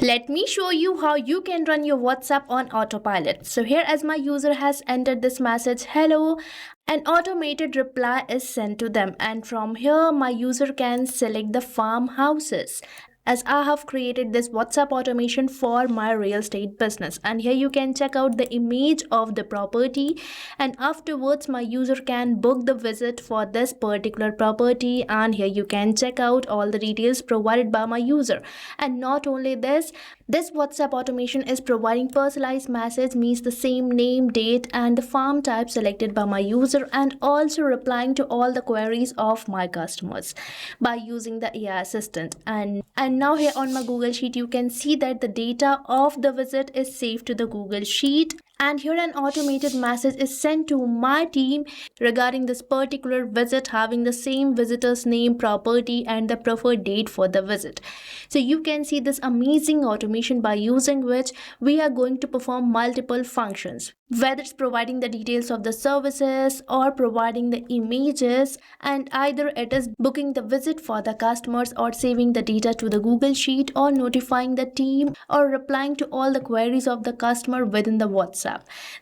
Let me show you how you can run your WhatsApp on Autopilot. So here, as my user has entered this message, hello, an automated reply is sent to them, and from here my user can select the farmhouses, as I have created this WhatsApp automation for my real estate business. And here you can check out the image of the property, and afterwards my user can book the visit for this particular property, and here you can check out all the details provided by my user. And not only this WhatsApp automation is providing personalized message, means the same name, date and the farm type selected by my user, and also replying to all the queries of my customers by using the AI assistant. And now here on my Google Sheet, you can see that the data of the visit is saved to the Google Sheet, and here an automated message is sent to my team regarding this particular visit, having the same visitor's name, property and the preferred date for the visit. So you can see this amazing automation by using which we are going to perform multiple functions, whether it's providing the details of the services or providing the images, and either it is booking the visit for the customers or saving the data to the Google Sheet or notifying the team or replying to all the queries of the customer within the WhatsApp.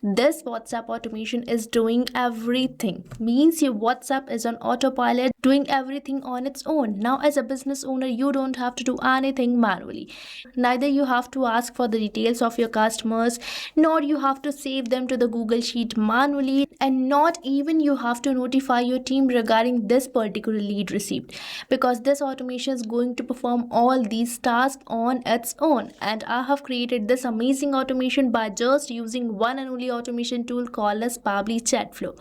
This WhatsApp automation is doing everything, means your WhatsApp is on autopilot, doing everything on its own. Now as a business owner, you don't have to do anything manually. Neither you have to ask for the details of your customers, nor you have to save them to the Google Sheet manually, and not even you have to notify your team regarding this particular lead received, because this automation is going to perform all these tasks on its own. And I have created this amazing automation by just using one and only automation tool called as Pabbly Chatflow.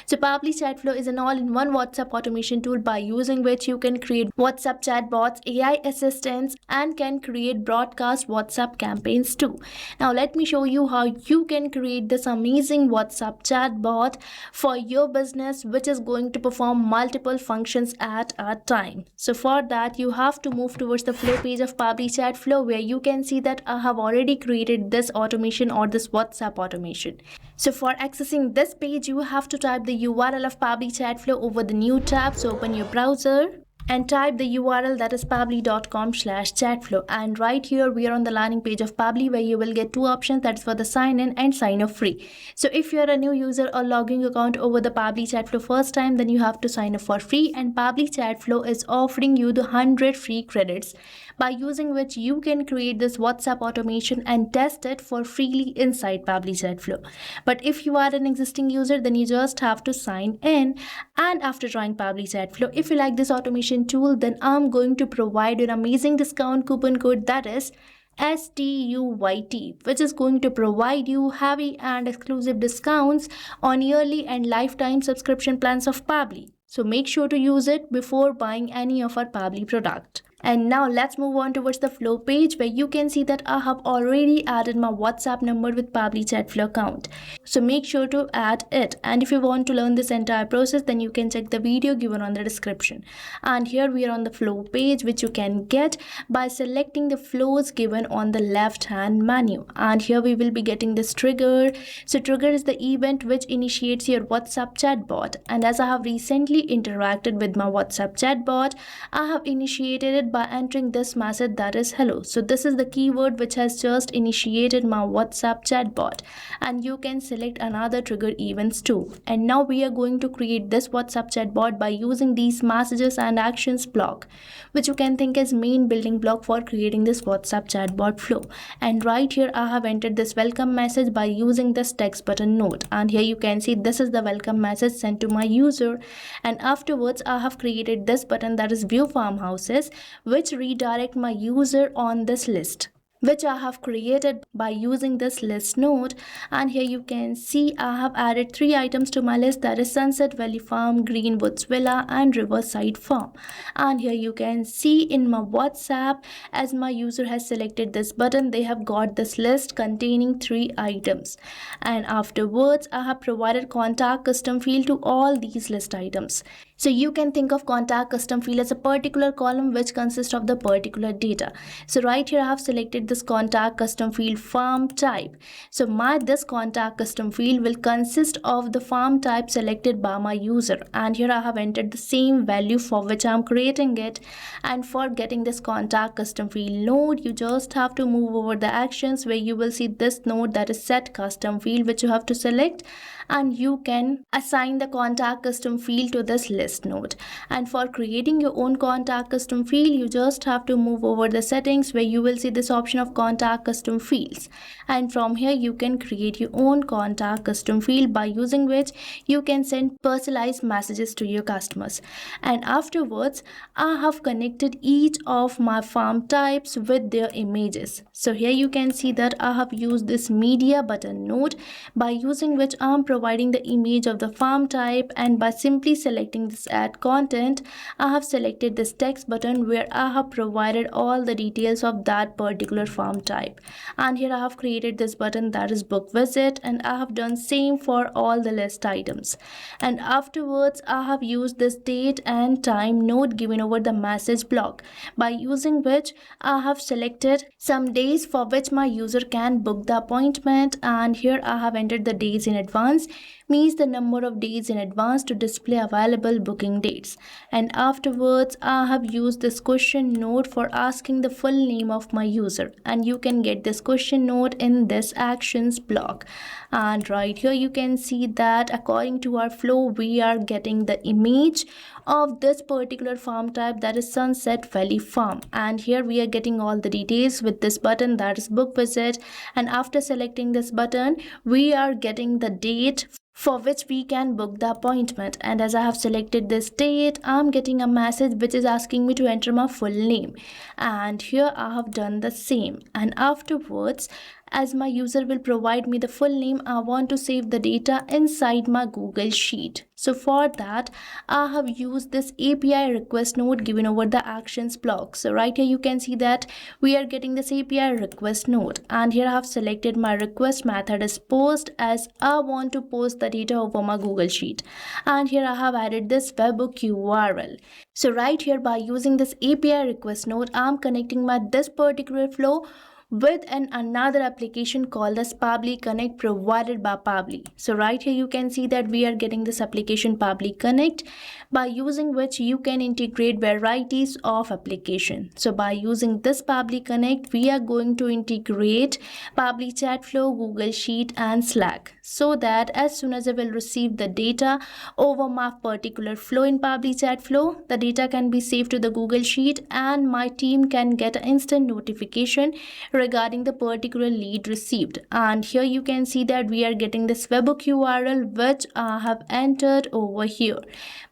So Pabbly Chatflow is an all-in-one WhatsApp automation tool by using which you can create WhatsApp chatbots, AI assistants, and can create broadcast WhatsApp campaigns too. Now let me show you how you can create this amazing WhatsApp chatbot for your business, which is going to perform multiple functions at a time. So for that, you have to move towards the flow page of Pabbly Chatflow, where you can see that I have already created this automation or this WhatsApp automation. So for accessing this page, you have to type the URL of Pabbly Chatflow over the new tab. So open your browser and type the URL, that is pabbly.com/chatflow, and right here we are on the landing page of Pabbly, where you will get two options, that's for the sign in and sign up free. So if you are a new user or logging account over the Pabbly Chatflow first time, then you have to sign up for free, and Pabbly Chatflow is offering you the 100 free credits, by using which you can create this WhatsApp automation and test it for freely inside Pabbly Chatflow. But if you are an existing user, then you just have to sign in, and after trying Pabbly Chatflow, if you like this automation tool, then I'm going to provide an amazing discount coupon code, that is STUYT, which is going to provide you heavy and exclusive discounts on yearly and lifetime subscription plans of Pabbly. So make sure to use it before buying any of our Pabbly product. And now let's move on towards the flow page, where you can see that I have already added my WhatsApp number with Pabbly Chatflow account. So make sure to add it. And if you want to learn this entire process, then you can check the video given on the description. And here we are on the flow page, which you can get by selecting the flows given on the left hand menu. And here we will be getting this trigger. So trigger is the event which initiates your WhatsApp chatbot. And as I have recently interacted with my WhatsApp chatbot, I have initiated it by entering this message, that is hello. So this is the keyword which has just initiated my WhatsApp chatbot, and you can select another trigger events too. And now we are going to create this WhatsApp chatbot by using these messages and actions block, which you can think as main building block for creating this WhatsApp chatbot flow. And right here I have entered this welcome message by using this text button node, and here you can see this is the welcome message sent to my user. And afterwards I have created this button, that is view farmhouses, which redirect my user on this list, which I have created by using this list node. And here you can see I have added 3 items to my list, that is Sunset Valley Farm, Greenwoods Villa and Riverside Farm. And here you can see in my WhatsApp, as my user has selected this button, they have got this list containing 3 items. And afterwards I have provided contact custom field to all these list items. So you can think of contact custom field as a particular column which consists of the particular data. So right here I have selected this contact custom field farm type. So this contact custom field will consist of the farm type selected by my user, and here I have entered the same value for which I am creating it. And for getting this contact custom field node, you just have to move over the actions where you will see this node that is set custom field, which you have to select, and you can assign the contact custom field to this list node. And for creating your own contact custom field, you just have to move over the settings where you will see this option of contact custom fields, and from here you can create your own contact custom field by using which you can send personalized messages to your customers. And afterwards I have connected each of my farm types with their images. So here you can see that I have used this media button node by using which I am providing the image of the farm type, and by simply selecting this add content, I have selected this text button where I have provided all the details of that particular farm type. And here I have created this button that is book visit, and I have done same for all the list items. And afterwards I have used this date and time node given over the message block, by using which I have selected some days for which my user can book the appointment, and here I have entered the days in advance, means the number of days in advance to display available booking dates. And afterwards I have used this question node for asking the full name of my user, and you can get this question node in this actions block. And right here you can see that according to our flow we are getting the image of this particular farm type, that is Sunset Valley Farm, and here we are getting all the details with this button that is book visit. And after selecting this button we are getting the date for which we can book the appointment, and as I have selected this date I'm getting a message which is asking me to enter my full name, and here I have done the same. And afterwards, as my user will provide me the full name, I want to save the data inside my Google Sheet. So for that I have used this API request node given over the actions block. So right here you can see that we are getting this API request node, and here I have selected my request method as post, as I want to post the data over my Google Sheet. And here I have added this webhook URL. So right here by using this API request node, I'm connecting my this particular flow with another application called as Pabbly Connect provided by Pabbly. So right here you can see that we are getting this application Pabbly Connect, by using which you can integrate varieties of application. So by using this Pabbly Connect we are going to integrate Pabbly Chatflow, Google Sheet and Slack, so that as soon as I will receive the data over my particular flow in Pabbly Chatflow, the data can be saved to the Google Sheet and my team can get an instant notification regarding the particular lead received. And here you can see that we are getting this webhook URL which I have entered over here,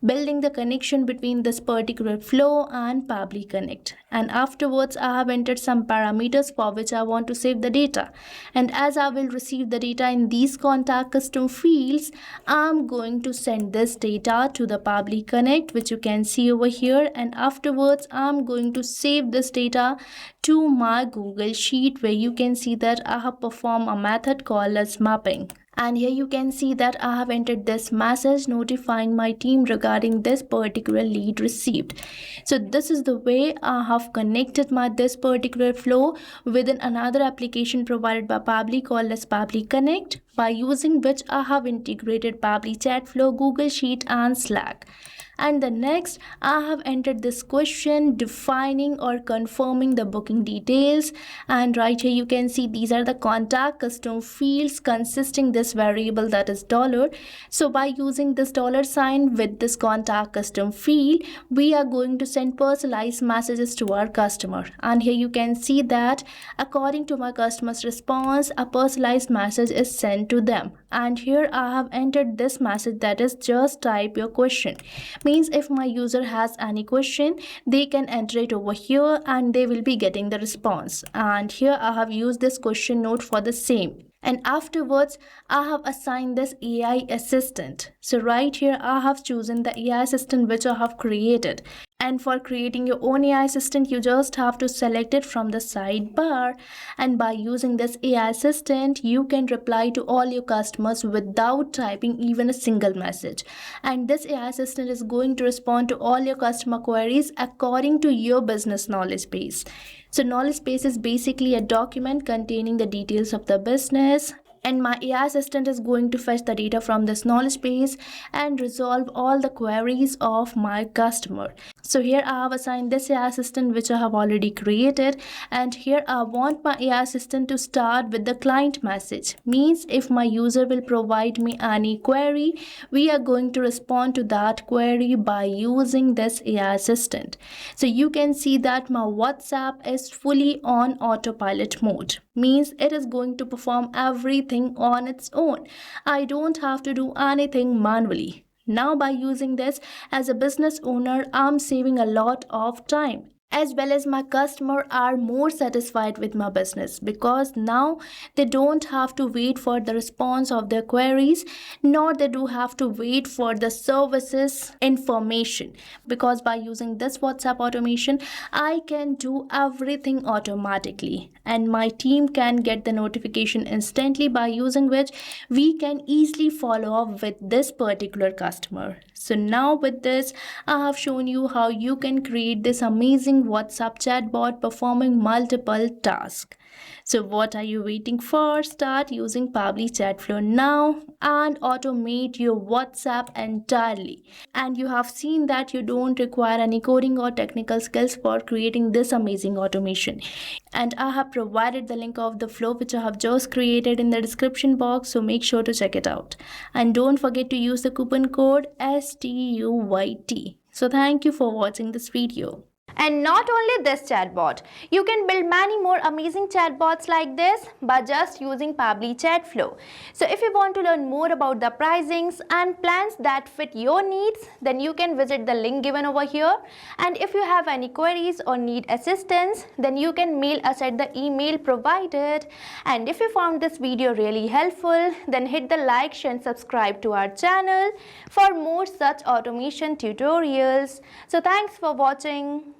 building the connection between this particular flow and Pabbly Connect. And afterwards I have entered some parameters for which I want to save the data, and as I will receive the data in these contact custom fields, I'm going to send this data to the Pabbly Connect, which you can see over here, and afterwards I'm going to save this data to my Google Sheet, where you can see that I have performed a method called as mapping. And here you can see that I have entered this message notifying my team regarding this particular lead received. So this is the way I have connected my this particular flow within another application provided by Pabbly called as Pabbly Connect, by using which I have integrated Pabbly Chatflow, Google Sheet and Slack. And the next I have entered this question defining or confirming the booking details, and right here you can see these are the contact custom fields consisting this variable that is $. So by using this $sign with this contact custom field, we are going to send personalized messages to our customer. And here you can see that according to my customer's response, a personalized message is sent to them. And here I have entered this message that is just type your question, means if my user has any question they can enter it over here and they will be getting the response. And here I have used this question node for the same. And afterwards I have assigned this AI assistant. So right here I have chosen the AI assistant which I have created. And for creating your own AI assistant, you just have to select it from the sidebar. And by using this AI assistant, you can reply to all your customers without typing even a single message. And this AI assistant is going to respond to all your customer queries according to your business knowledge base. So knowledge base is basically a document containing the details of the business, and my AI assistant is going to fetch the data from this knowledge base and resolve all the queries of my customer. So here I have assigned this AI assistant which I have already created, and here I want my AI assistant to start with the client message. Means if my user will provide me any query, we are going to respond to that query by using this AI assistant. So you can see that my WhatsApp is fully on autopilot mode. Means it is going to perform everything on its own. I don't have to do anything manually. Now by using this as a business owner, I'm saving a lot of time, as well as my customer are more satisfied with my business, because now they don't have to wait for the response of their queries, nor they do have to wait for the services information, because by using this WhatsApp automation, I can do everything automatically, and my team can get the notification instantly, by using which we can easily follow up with this particular customer. So now with this, I have shown you how you can create this amazing WhatsApp chatbot performing multiple tasks. So what are you waiting for? Start using Pabbly Chatflow now and automate your WhatsApp entirely. And you have seen that you don't require any coding or technical skills for creating this amazing automation. And I have provided the link of the flow which I have just created in the description box, so make sure to check it out. And don't forget to use the coupon code STUYT. So thank you for watching this video. And not only this chatbot, you can build many more amazing chatbots like this by just using Pabbly Chatflow. So if you want to learn more about the pricings and plans that fit your needs, then you can visit the link given over here. And if you have any queries or need assistance, then you can mail us at the email provided. And if you found this video really helpful, then hit the like, share and subscribe to our channel for more such automation tutorials. So thanks for watching.